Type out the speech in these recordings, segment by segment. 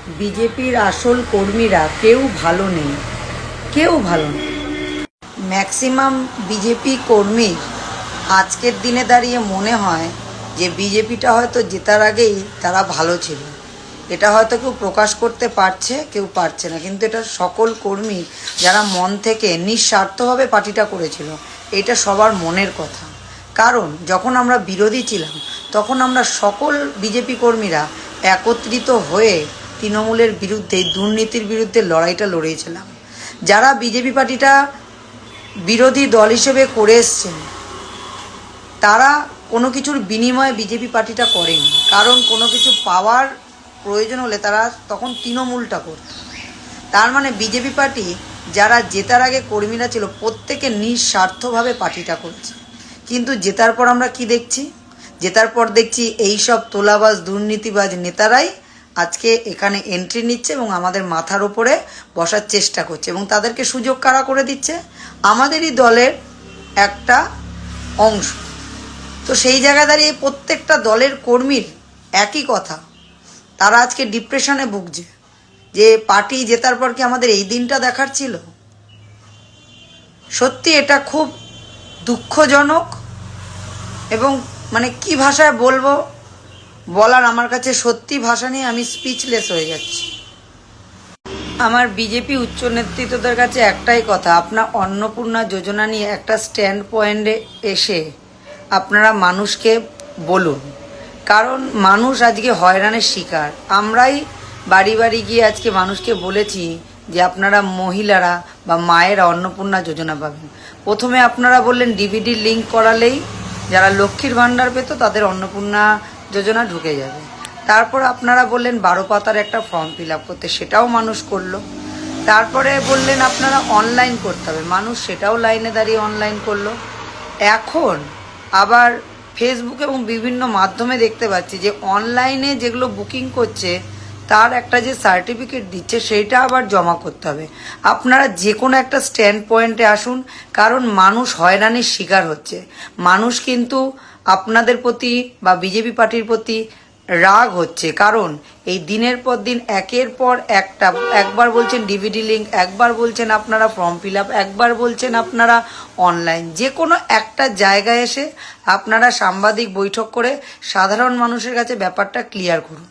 বিজেপির আসল কর্মীরা কেউ ভালো নেই, কেউ ভালো নেই। ম্যাক্সিমাম বিজেপি কর্মীর আজকের দিনে দাঁড়িয়ে মনে হয় যে বিজেপিটা হয়তো জেতার আগেই তারা ভালো ছিল। এটা হয়তো কেউ প্রকাশ করতে পারছে, কেউ পারছে না, কিন্তু এটা সকল কর্মী যারা মন থেকে নিঃস্বার্থভাবে পার্টিটা করেছিল, এটা সবার মনের কথা। কারণ যখন আমরা বিরোধী ছিলাম তখন আমরা সকল বিজেপি কর্মীরা একত্রিত হয়ে তৃণমূলের বিরুদ্ধে, দুর্নীতির বিরুদ্ধে লড়াইটা লড়িয়েছিলাম। যারা বিজেপি পার্টিটা বিরোধী দল হিসেবে করে এসছেন, তারা কোনো কিছুর বিনিময়ে বিজেপি পার্টিটা করেনি। কারণ কোনো কিছু পাওয়ার প্রয়োজন হলে তারা তখন তৃণমূলটা করত। তার মানে বিজেপি পার্টি যারা জেতার আগে কর্মীরা ছিল, প্রত্যেকে নিঃস্বার্থভাবে পার্টিটা করছে। কিন্তু জেতার পর আমরা কি দেখছি? জেতার পর দেখছি এইসব তোলাবাজ দুর্নীতিবাজ নেতারাই আজকে এখানে এন্ট্রি নিচ্ছে এবং আমাদের মাথার উপরে বসার চেষ্টা করছে, এবং তাদেরকে সুযোগ কারা করে দিচ্ছে? আমাদেরই দলের একটা অংশ। তো সেই জায়গায় দাঁড়িয়ে প্রত্যেকটা দলের কর্মীর একই কথা, তারা আজকে ডিপ্রেশনে ভুগছে যে পার্টি জেতার পর কি আমাদের এই দিনটা দেখার ছিল? সত্যি এটা খুব দুঃখজনক, এবং মানে কি ভাষায় বলবো, বলার আমার কাছে সত্যি ভাষা নেই। আমি স্পিচলেস হয়ে যাচ্ছি। আমার বিজেপি উচ্চ নেতৃত্বদের কাছে একটাই কথা, আপনার অন্নপূর্ণা যোজনা নিয়ে একটা স্ট্যান্ড পয়েন্টে এসে আপনারা মানুষকে বলুন। কারণ মানুষ আজকে হয়রানের শিকার। আমরাই বাড়ি বাড়ি গিয়ে আজকে মানুষকে বলেছি যে আপনারা মহিলারা বা মায়েরা অন্নপূর্ণা যোজনা পাবেন। প্রথমে আপনারা বললেন ডিভিডি লিঙ্ক করালেই যারা লক্ষ্মীর ভাণ্ডার পেত তাদের অন্নপূর্ণা যোজনা ঢুকে যাবে। তারপর আপনারা বললেন 12 পাতার একটা ফর্ম ফিল আপ করতে, সেটাও মানুষ করলো। তারপরে বললেন আপনারা অনলাইন করতে হবে, মানুষ সেটাও লাইনে দাঁড়িয়ে অনলাইন করলো। এখন আবার ফেসবুক এবং বিভিন্ন মাধ্যমে দেখতে পাচ্ছি যে অনলাইনে যেগুলো বুকিং করছে তার একটা যে সার্টিফিকেট দিচ্ছে সেইটা আবার জমা করতে হবে। আপনারা যে কোনো একটা স্ট্যান্ড পয়েন্টে আসুন, কারণ মানুষ হয়রানির শিকার হচ্ছে। মানুষ কিন্তু আপনাদের প্রতি বা বিজেপি পার্টির প্রতি রাগ হচ্ছে, কারণ এই দিনের পর দিন একের পর একটা, একবার বলছেন ডিভিডি লিঙ্ক, একবার বলছেন আপনারা ফর্ম ফিল আপ, একবার বলছেন আপনারা অনলাইন। যে কোনো একটা জায়গায় এসে আপনারা সাংবাদিক বৈঠক করে সাধারণ মানুষের কাছে ব্যাপারটা ক্লিয়ার করুন।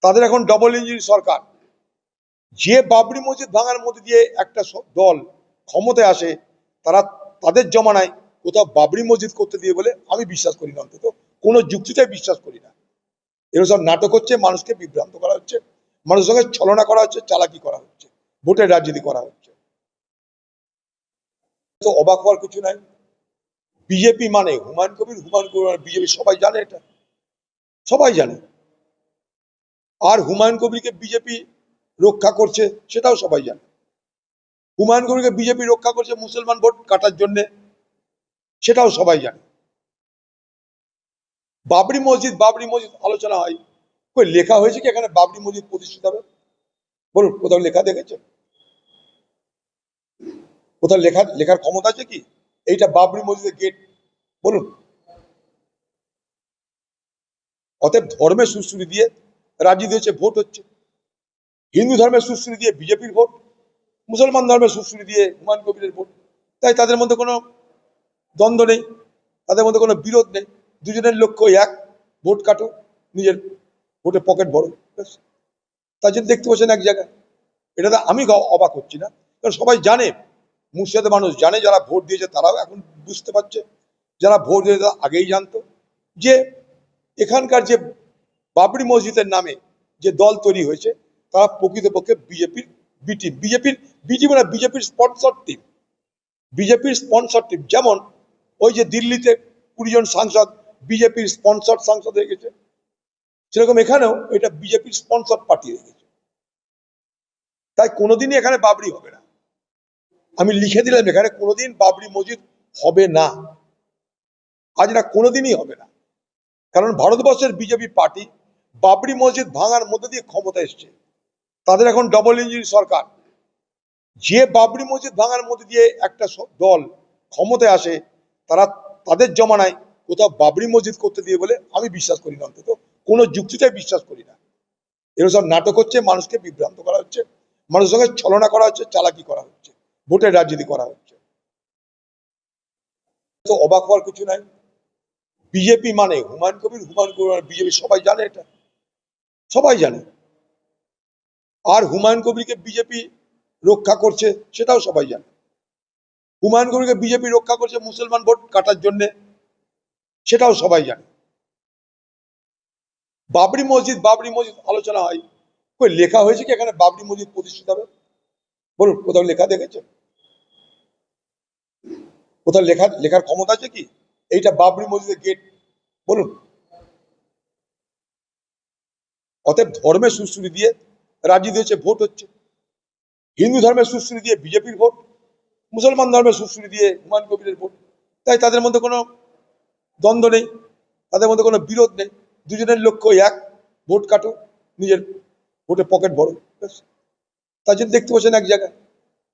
তাদের এখন ডবল ইঞ্জিন সরকার। যে বাবরি মসজিদ ভাঙার মধ্যে দিয়ে একটা দল ক্ষমতায় আসে, তারা তাদের জমানায় কোথাও বাবরি মসজিদ করতে দিয়ে বলে আমি বিশ্বাস করি না, অন্তত কোনো যুক্তিতে বিশ্বাস করি না। এগুলো সব নাটক হচ্ছে, মানুষকে বিভ্রান্ত করা হচ্ছে, মানুষের সঙ্গে ছলনা করা হচ্ছে, চালাকি করা হচ্ছে, ভোটের রাজনীতি করা হচ্ছে। তো অবাক হওয়ার কিছু নাই। বিজেপি মানে হুমায়ুন কবির, বিজেপি সবাই জানে, এটা সবাই জানে। আর হুমায়ুন কবিরকে বিজেপি রক্ষা করছে সেটাও সবাই জানে। হুমায়ুন কবিরকে বিজেপি রক্ষা করছে মুসলমান ভোট কাটার জন্য, সেটাও সবাই জানে। বাবরি মসজিদ আলোচনা হয়, কই লেখা হয়েছে কি এখানে বাবরি মসজিদ প্রতিষ্ঠিত হবে? বলুন, কোথাও লেখা দেখেছে? কোথাও লেখার ক্ষমতা আছে কি এইটা বাবরি মসজিদের গেট? বলুন। অতএব ধর্মের সুশ্রী দিয়ে রাজনীতি হচ্ছে, ভোট হচ্ছে। হিন্দু ধর্মের সুশ্রী দিয়ে বিজেপির ভোট, মুসলমান ধর্মের সুশ্রী দিয়ে হুমায়ুন কবিরের ভোট। তাই তাদের মধ্যে কোনো দ্বন্দ্ব নেই, তাদের মধ্যে কোনো বিরোধ নেই। দুজনের লক্ষ্য এক, ভোট কাটো, নিজের ভোটের পকেট বড়, তার জন্য দেখতে পাচ্ছেন এক জায়গায়। এটা তো আমি অবাক হচ্ছি না, কারণ সবাই জানে, মুর্শিদাবাদের মানুষ জানে, যারা ভোট দিয়েছে তারাও এখন বুঝতে পারছে, যারা ভোট দিয়েছে তারা আগেই জানতো যে এখানকার যে বাবরি মসজিদের নামে যে দল তৈরি হয়েছে তারা প্রকৃতপক্ষে বিজেপির বি টিম, বিজেপির স্পন্সর টিম, যেমন ওই যে দিল্লিতে 20 জন সাংসদ বিজেপির স্পন্সর সাংসদ হয়ে গেছে, সেরকম এখানেও এটা বিজেপির স্পন্সর পার্টি হয়ে গেছে। তাই কোনোদিনই এখানে বাবরি হবে না। আমি লিখে দিলাম, এখানে কোনোদিন বাবরি মসজিদ হবে না, আজ না, কোনোদিনই হবে না। কারণ ভারতবর্ষের বিজেপি পার্টি বাবরি মসজিদ ভাঙার মধ্যে দিয়ে ক্ষমতা এসছে। তাদের এখন ডবল ইঞ্জিন সরকার। যে বাবরি মসজিদ ভাঙার মধ্যে দিয়ে একটা দল ক্ষমতায় আসে, তারা তাদের জমানায় কোথাও বাবরি মসজিদ করতে দিয়ে বলে আমি বিশ্বাস করি না, অন্তত কোনো যুক্তিতে বিশ্বাস করি না। এগুলো সব নাটক হচ্ছে, মানুষকে বিভ্রান্ত করা হচ্ছে, মানুষের সঙ্গে ছলনা করা হচ্ছে, চালাকি করা হচ্ছে, ভোটের রাজনীতি করা হচ্ছে। তো অবাক হওয়ার কিছু নাই। বিজেপি মানে হুমায়ুন কবির, বিজেপি সবাই জানে, এটা সবাই জানে। আর হুমায়ুন কবিরকে বিজেপি রক্ষা করছে সেটাও সবাই জানে। হুমায়ুন কবিরকে বিজেপি রক্ষা করছে মুসলমান ভোট কাটার জন্য, সেটাও সবাই জানে। বাবরি মসজিদ আলোচনা হয়, কই লেখা হয়েছে কি এখানে বাবরি মসজিদ প্রতিষ্ঠিত হবে? বলুন, কোথাও লেখা দেখেছেন? কোথাও লেখার ক্ষমতা আছে কি এইটা বাবরি মসজিদের গেট? বলুন। অতএব ধর্মের সুশ্রুতি দিয়ে রাজনীতি হচ্ছে, ভোট হচ্ছে। হিন্দু ধর্মের সুশ্রুতি দিয়ে বিজেপির ভোট, মুসলমান ধর্মের সুশ্রুতি দিয়ে হুমায়ুন কবিরের ভোট। তাই তাদের মধ্যে কোনো দ্বন্দ্ব নেই, তাদের মধ্যে কোনো বিরোধ নেই। দুজনের লক্ষ্য এক, ভোট কাটো, নিজের ভোটে পকেট ভরো, ব্যাস। তার জন্য দেখতে পাচ্ছেন এক জায়গায়।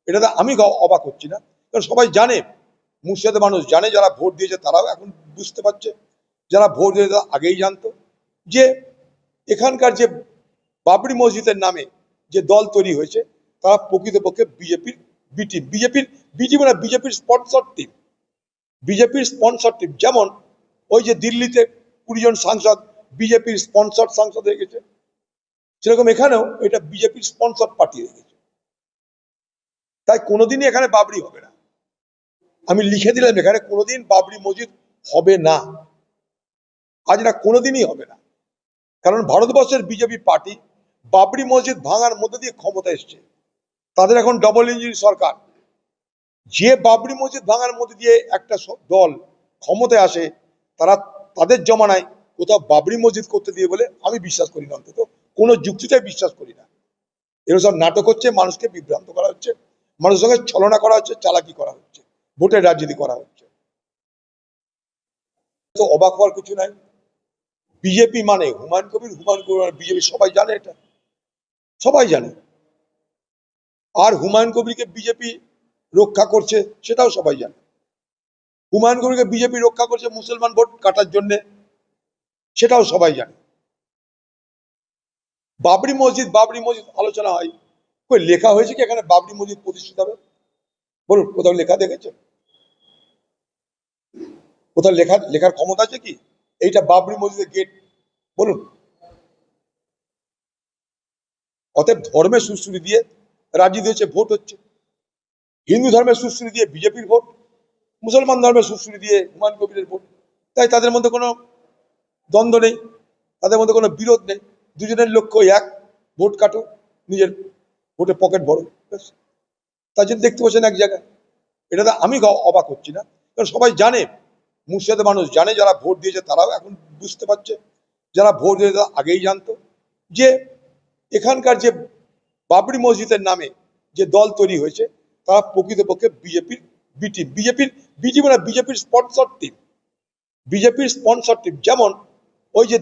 এটাতে আমি অবাক হচ্ছি না, কারণ সবাই জানে, মুর্শিদাবাদের মানুষ জানে, যারা ভোট দিয়েছে তারাও এখন বুঝতে পারছে, যারা ভোট দিয়েছে তারা আগেই জানতো যে এখানকার যে বাবরি মসজিদের নামে যে দল তৈরি হয়েছে তারা প্রকৃতপক্ষে বিজেপির বি টিম। বিজেপির স্পন্সর টিম। যেমন ওই যে দিল্লিতে 20 জন সাংসদ বিজেপির স্পন্সর সাংসদ হয়ে গেছে, সেরকম এখানেও এটা বিজেপির স্পন্সর পার্টি হয়ে গেছে। তাই কোনোদিনই এখানে বাবরি হবে না। আমি লিখে দিলাম, এখানে কোনোদিন বাবরি মসজিদ হবে না, আজ না, কোনোদিনই হবে না। কারণ ভারতবর্ষের বিজেপি পার্টি বাবরি মসজিদ ভাঙার মধ্যে দিয়ে ক্ষমতা এসছে। তাদের এখন ডবল ইঞ্জিন সরকার। যে বাবরি মসজিদ ভাঙার মধ্যে দিয়ে একটা দল ক্ষমতায় আসে, তারা তাদের জমানায় কোথাও বাবরি মসজিদ করতে দিয়ে বলে আমি বিশ্বাস করি না, অন্তত কোনো যুক্তিতে বিশ্বাস করি না। এগুলো সব নাটক হচ্ছে, মানুষকে বিভ্রান্ত করা হচ্ছে, মানুষের সঙ্গে ছলনা করা হচ্ছে, চালাকি করা হচ্ছে, ভোটের রাজনীতি করা হচ্ছে। তো অবাক হওয়ার কিছু নাই। বিজেপি মানে হুমায়ুন কবির, বিজেপি সবাই জানে, এটা সবাই জানে। আর হুমায়ুন কবিরকে বিজেপি রক্ষা করছে সেটাও সবাই জানে। হুমায়ুন কবিরকে বিজেপি রক্ষা করছে মুসলমান ভোট কাটার জন্য, সেটাও সবাই জানে। বাবরি মসজিদ আলোচনা হয়, কই লেখা হয়েছে কি এখানে বাবরি মসজিদ প্রতিষ্ঠিত হবে? বলুন, কোথাও লেখা দেখেছেন? কোথাও লেখার ক্ষমতা আছে কি এইটা বাবরি মসজিদের গেট? বলুন। অতএব ধর্মের সুশ্রুতি দিয়ে রাজনীতি হচ্ছে, ভোট হচ্ছে। হিন্দু ধর্মের সুশ্রুতি দিয়ে বিজেপির ভোট, মুসলমান ধর্মের সুশ্রুতি দিয়ে হুমায়ুন কবিরের ভোট। তাই তাদের মধ্যে কোনো দ্বন্দ্ব নেই, তাদের মধ্যে কোনো বিরোধ নেই। দুজনের লক্ষ্য এক, ভোট কাটো, নিজের ভোটে পকেট ভরো, ব্যাস। তার জন্য দেখতে পাচ্ছেন এক জায়গায়। এটাতে আমি অবাক হচ্ছি না, কারণ সবাই জানে, মুর্শিদাবাদের মানুষ জানে, যারা ভোট দিয়েছে তারাও এখন বুঝতে পারছে, যারা ভোট দিয়েছে তারা আগেই জানতো যে এখানকার যে বাবরি মসজিদের নামে যে দল তৈরি হয়েছে তারা প্রকৃতপক্ষে বিজেপির বি টিম। বিজেপির স্পন্সর টিম। যেমন ওই যে